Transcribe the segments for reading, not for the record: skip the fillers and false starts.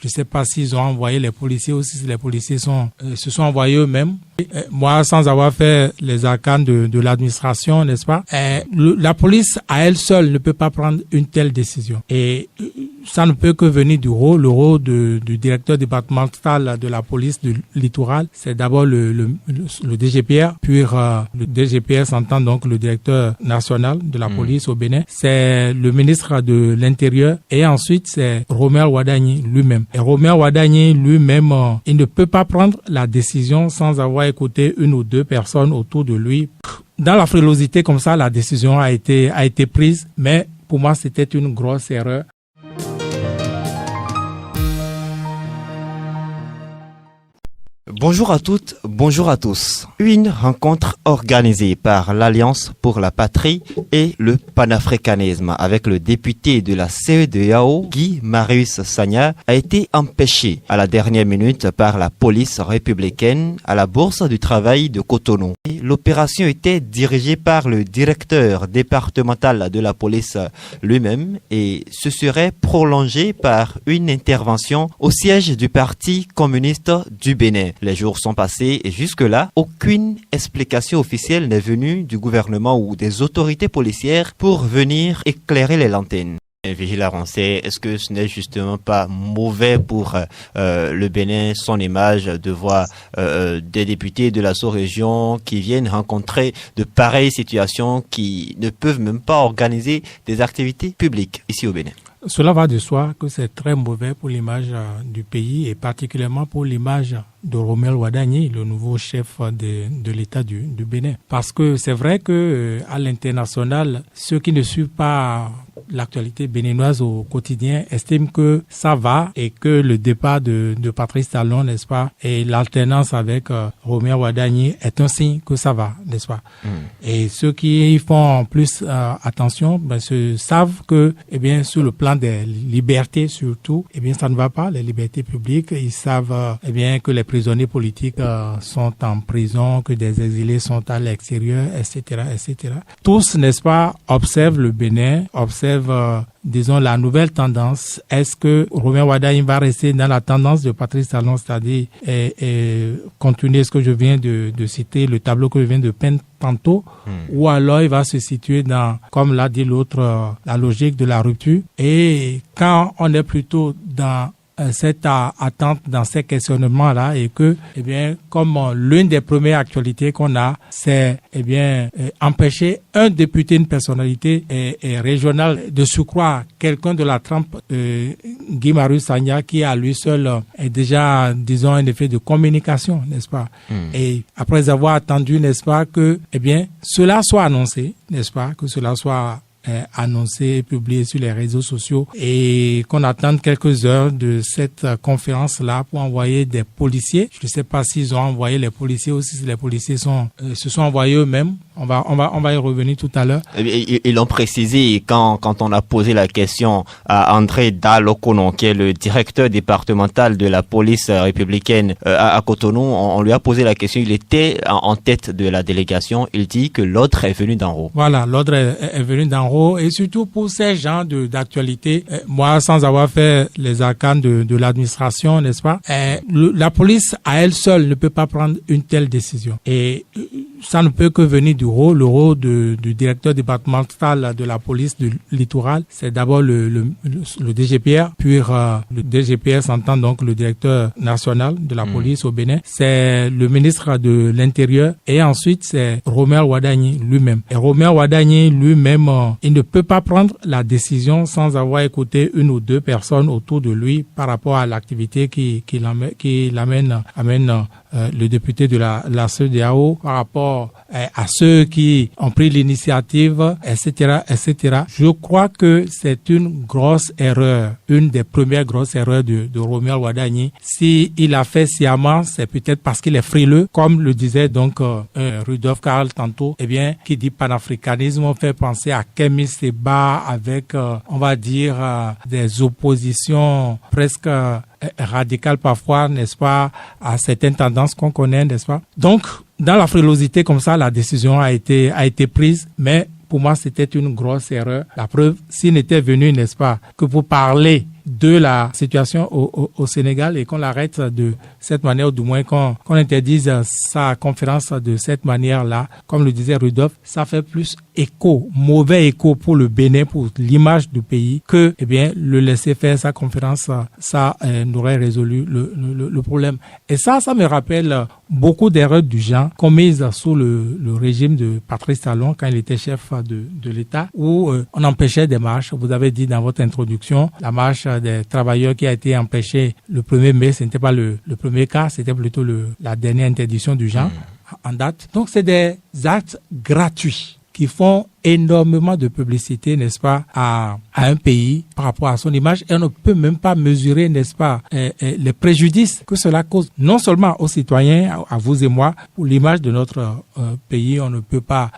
Je ne sais pas s'ils ont envoyé les policiers ou si les policiers se sont envoyés eux-mêmes. Moi, sans avoir fait les arcanes de l'administration, n'est-ce pas, la police à elle seule ne peut pas prendre une telle décision. Et ça ne peut que venir du rôle du directeur départemental de la police du littoral. C'est d'abord le DGPR, puis le DGPR s'entend donc le directeur national de la police au Bénin. C'est le ministre de l'Intérieur et ensuite c'est Romer Wadagni lui-même. Et Romer Wadagni lui-même, il ne peut pas prendre la décision sans avoir écouté une ou deux personnes autour de lui. Dans la frilosité comme ça, la décision a été prise, mais pour moi c'était une grosse erreur. Bonjour à toutes, bonjour à tous. Une rencontre organisée par l'Alliance pour la patrie et le panafricanisme avec le député de la CEDEAO, Guy Marius Sagna, a été empêchée à la dernière minute par la police républicaine à la Bourse du Travail de Cotonou. L'opération était dirigée par le directeur départemental de la police lui-même et se serait prolongée par une intervention au siège du Parti communiste du Bénin. Les jours sont passés et jusque-là, aucune explication officielle n'est venue du gouvernement ou des autorités policières pour venir éclairer les lanternes. Vigile Rancé, est-ce que ce n'est justement pas mauvais pour le Bénin, son image, de voir des députés de la sous-région qui viennent rencontrer de pareilles situations, qui ne peuvent même pas organiser des activités publiques ici au Bénin? Cela va de soi que c'est très mauvais pour l'image du pays et particulièrement pour l'image de Romer Wadagni, le nouveau chef de l'État du Bénin. Parce que c'est vrai que à l'international, ceux qui ne suivent pas l'actualité béninoise au quotidien estiment que ça va et que le départ de Patrice Talon, n'est-ce pas, et l'alternance avec Romer Wadagni est un signe que ça va, n'est-ce pas. Et ceux qui font plus attention, savent que, eh bien, sur le plan des libertés surtout, eh bien, ça ne va pas, les libertés publiques. Ils savent, eh bien, que les prisonniers politiques sont en prison, que des exilés sont à l'extérieur, etc., etc. Tous, n'est-ce pas, observent le Bénin, observent, disons, la nouvelle tendance. Est-ce que Romer Wadagni va rester dans la tendance de Patrice Talon, c'est-à-dire continuer ce que je viens de citer, le tableau que je viens de peindre tantôt, ou alors il va se situer dans, comme l'a dit l'autre, la logique de la rupture. Et quand on est plutôt dans cette attente, dans ces questionnements-là, et que, eh bien, comme l'une des premières actualités qu'on a, c'est, eh bien, empêcher un député, une personnalité régionale, de surcroît quelqu'un de la trempe, Guy Marius Sagna, qui à lui seul est déjà, disons, un effet de communication, n'est-ce pas? Et après avoir attendu, n'est-ce pas, que, eh bien, cela soit annoncé, n'est-ce pas, que cela soit annoncé, publié sur les réseaux sociaux et qu'on attende quelques heures de cette conférence-là pour envoyer des policiers. Je ne sais pas s'ils ont envoyé les policiers ou si les policiers se sont envoyés eux-mêmes. On va y revenir tout à l'heure. Ils l'ont précisé quand on a posé la question à André Dalokonon, qui est le directeur départemental de la police républicaine à Cotonou. On lui a posé la question. Il était en tête de la délégation. Il dit que l'ordre est venu d'en haut. Voilà, l'ordre est venu d'en haut. Et surtout pour ces gens d'actualité, moi, sans avoir fait les arcanes de l'administration, n'est-ce pas, la police à elle seule ne peut pas prendre une telle décision. Et ça ne peut que venir du rôle du directeur départemental de la police du littoral. C'est d'abord le DGPR, puis le DGPR s'entend donc le directeur national de la police au Bénin. C'est le ministre de l'Intérieur et ensuite c'est Romer Wadagni lui-même. Et Romer Wadagni lui-même, il ne peut pas prendre la décision sans avoir écouté une ou deux personnes autour de lui par rapport à l'activité qui amène le député de la CEDEAO, par rapport à ceux qui ont pris l'initiative, etc., etc. Je crois que c'est une grosse erreur, une des premières grosses erreurs de Romer Wadagni. Si il a fait sciemment, c'est peut-être parce qu'il est frileux, comme le disait donc Rudolf Karl tantôt. Eh bien, qui dit panafricanisme fait penser à Kémy Séba avec, on va dire, des oppositions presque radicales parfois, n'est-ce pas, à certaines tendances qu'on connaît, n'est-ce pas. Donc, dans la frilosité comme ça, la décision a été prise, mais pour moi, c'était une grosse erreur. La preuve, s'il n'était venu, n'est-ce pas, que pour parler de la situation au Sénégal et qu'on l'arrête de cette manière, ou du moins qu'on interdise sa conférence de cette manière-là, comme le disait Rudolph, ça fait plus mauvais écho pour le Bénin, pour l'image du pays, que le laisser faire sa conférence, ça n'aurait résolu le problème. Et ça me rappelle beaucoup d'erreurs du genre commises sous le régime de Patrice Talon quand il était chef de l'État, où on empêchait des marches. Vous avez dit dans votre introduction, la marche des travailleurs qui a été empêchée le 1er mai, ce n'était pas le premier cas, c'était plutôt la dernière interdiction du genre en date. Donc c'est des actes gratuits qui font énormément de publicité, n'est-ce pas, à un pays par rapport à son image, et on ne peut même pas mesurer, n'est-ce pas, les préjudices que cela cause, non seulement aux citoyens, à vous et moi, pour l'image de notre pays. On ne peut pas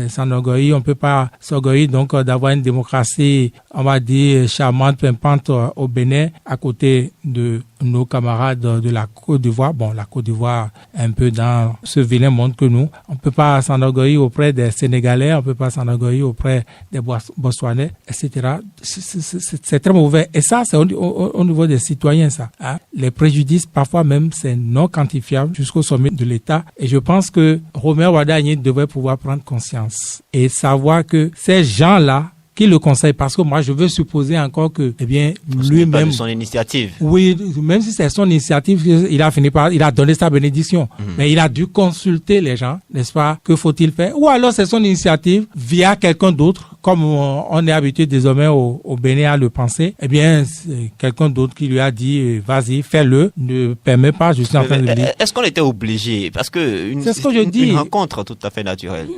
s'enorgueillir, on ne peut pas s'orgueillir donc d'avoir une démocratie, on va dire, charmante, pimpante au Bénin, à côté de nos camarades de la Côte d'Ivoire. Bon, la Côte d'Ivoire est un peu dans ce vilain monde que nous. On ne peut pas s'enorgueillir auprès des Sénégalais, on ne peut pas s'enorgueillir auprès des Botswanais, etc. C'est très mauvais. Et ça, c'est au niveau des citoyens, ça. Hein? Les préjudices, parfois même, c'est non quantifiable jusqu'au sommet de l'État. Et je pense que Roméo Wadagni devrait pouvoir prendre conscience et savoir que ces gens-là, qui le conseille, parce que moi je veux supposer encore que lui-même de son initiative. Oui, même si c'est son initiative, il a donné sa bénédiction, mais il a dû consulter les gens, n'est-ce pas? Que faut-il faire? Ou alors c'est son initiative via quelqu'un d'autre, comme on est habitué désormais au Bénin à le penser. C'est quelqu'un d'autre qui lui a dit vas-y, fais-le, ne permet pas, je suis en train de dire. Est-ce qu'on était obligé? Parce que c'est ce que je dis. Une rencontre tout à fait naturelle.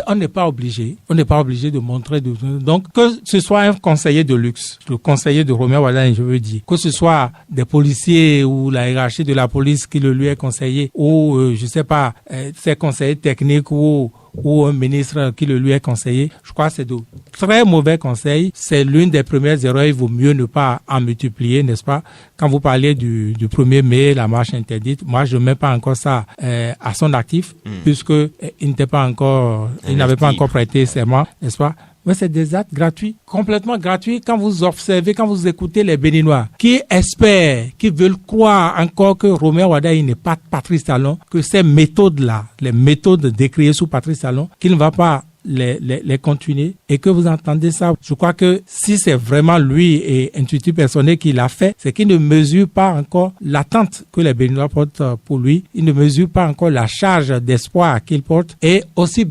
On n'est pas obligé. On n'est pas obligé de montrer donc que ce soit un conseiller de luxe, le conseiller de Roméo Wadagni, je veux dire, que ce soit des policiers ou la hiérarchie de la police qui le lui est conseillé, ou je sais pas, ses conseillers techniques ou un ministre qui le lui est conseillé, je crois que c'est de très mauvais conseils. C'est l'une des premières erreurs. Il vaut mieux ne pas en multiplier, n'est-ce pas? Quand vous parlez du 1er mai, la marche interdite, moi je ne mets pas encore ça à son actif, puisque il n'avait pas encore prêté serment, n'est-ce pas? Mais c'est des actes gratuits, complètement gratuits. Quand vous observez, quand vous écoutez les Béninois qui espèrent, qui veulent croire encore que Roméo Wadagni n'est pas Patrice Talon, que ces méthodes-là, les méthodes décriées sous Patrice Talon, qu'il ne va pas les continuer, et que vous entendez ça, je crois que si c'est vraiment lui et Intuitu Personnel qui l'a fait, c'est qu'il ne mesure pas encore l'attente que les Béninois portent pour lui, il ne mesure pas encore la charge d'espoir qu'il porte, et aussi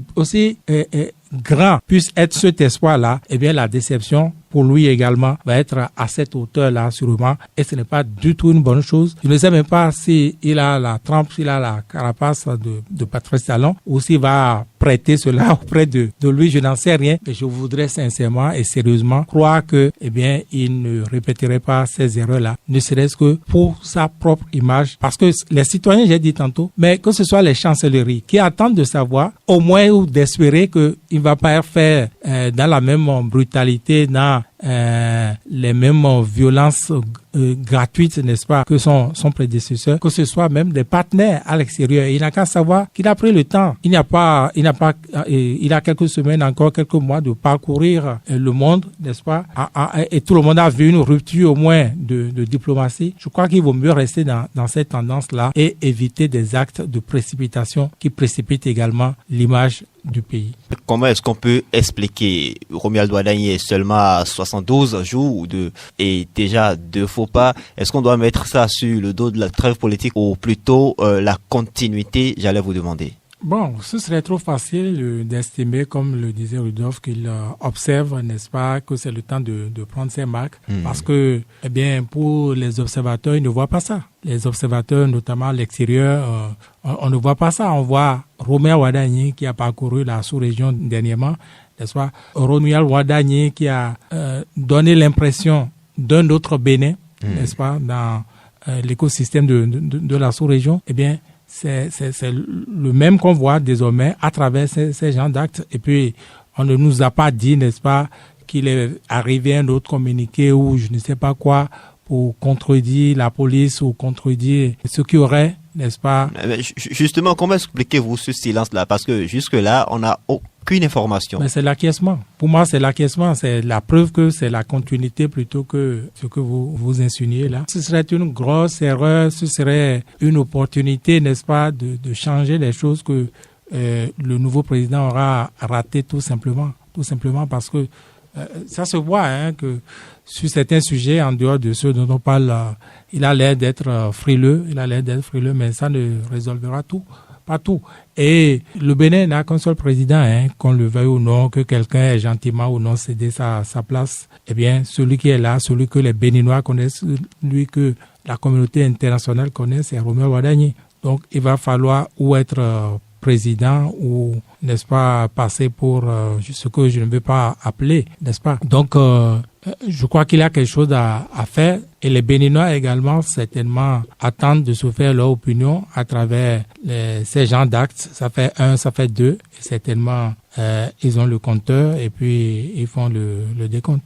grand puisse être cet espoir-là, la déception pour lui également va être à cette hauteur-là sûrement, et ce n'est pas du tout une bonne chose. Je ne sais même pas s'il a la trempe, s'il a la carapace de Patrice Talon, ou s'il va prêter cela auprès de lui, je n'en sais rien, mais je voudrais sincèrement et sérieusement croire que il ne répéterait pas ces erreurs-là, ne serait-ce que pour sa propre image, parce que les citoyens, j'ai dit tantôt, mais que ce soit les chancelleries qui attendent de savoir, au moins, ou d'espérer qu'il ne va pas faire dans la même brutalité, dans les mêmes violences gratuites, n'est-ce pas, que son prédécesseur, que ce soit même des partenaires à l'extérieur. Il n'a qu'à savoir qu'il a pris le temps. Il a quelques semaines, encore quelques mois de parcourir le monde, n'est-ce pas, et tout le monde a vu une rupture au moins de diplomatie. Je crois qu'il vaut mieux rester dans cette tendance-là et éviter des actes de précipitation qui précipitent également l'image du pays. Comment est-ce qu'on peut expliquer Roméo Wadagni est seulement à 72 jours et déjà 2 faux pas? Est-ce qu'on doit mettre ça sur le dos de la trêve politique ou plutôt la continuité, j'allais vous demander? Bon, ce serait trop facile d'estimer, comme le disait Rudolph, qu'il observe, n'est-ce pas, que c'est le temps de prendre ses marques. Parce que, pour les observateurs, ils ne voient pas ça. Les observateurs, notamment à l'extérieur, on ne voit pas ça. On voit Roméo Wadagni qui a parcouru la sous-région dernièrement, n'est-ce pas? Roméo Wadagni qui a donné l'impression d'un autre Bénin, n'est-ce pas, dans l'écosystème de la sous-région. C'est le même qu'on voit désormais à travers ces genres d'actes. Et puis, on ne nous a pas dit, n'est-ce pas, qu'il est arrivé un autre communiqué ou je ne sais pas quoi pour contredire la police ou contredire ce qui aurait, n'est-ce pas? Justement, comment expliquez-vous ce silence-là? Parce que jusque-là, on n'a qu'une information. Mais c'est l'acquiescement. Pour moi, c'est l'acquiescement. C'est la preuve que c'est la continuité plutôt que ce que vous insinuez là. Ce serait une grosse erreur, ce serait une opportunité, n'est-ce pas, de changer les choses que le nouveau président aura raté tout simplement parce que ça se voit que sur certains sujets, en dehors de ceux dont on parle, il a l'air d'être frileux, mais ça ne résolvera tout, pas tout. Et le Bénin n'a qu'un seul président, qu'on le veuille ou non, que quelqu'un ait gentiment ou non cédé sa place. Eh bien, celui qui est là, celui que les Béninois connaissent, celui que la communauté internationale connaît, c'est Romuald Wadagni. Donc, il va falloir ou être président ou, n'est-ce pas, passer pour ce que je ne veux pas appeler, n'est-ce pas. Donc, je crois qu'il y a quelque chose à faire et les Béninois également certainement attendent de se faire leur opinion à travers ces genres d'actes. Ça fait 1, ça fait 2 et certainement ils ont le compteur et puis ils font le décompte.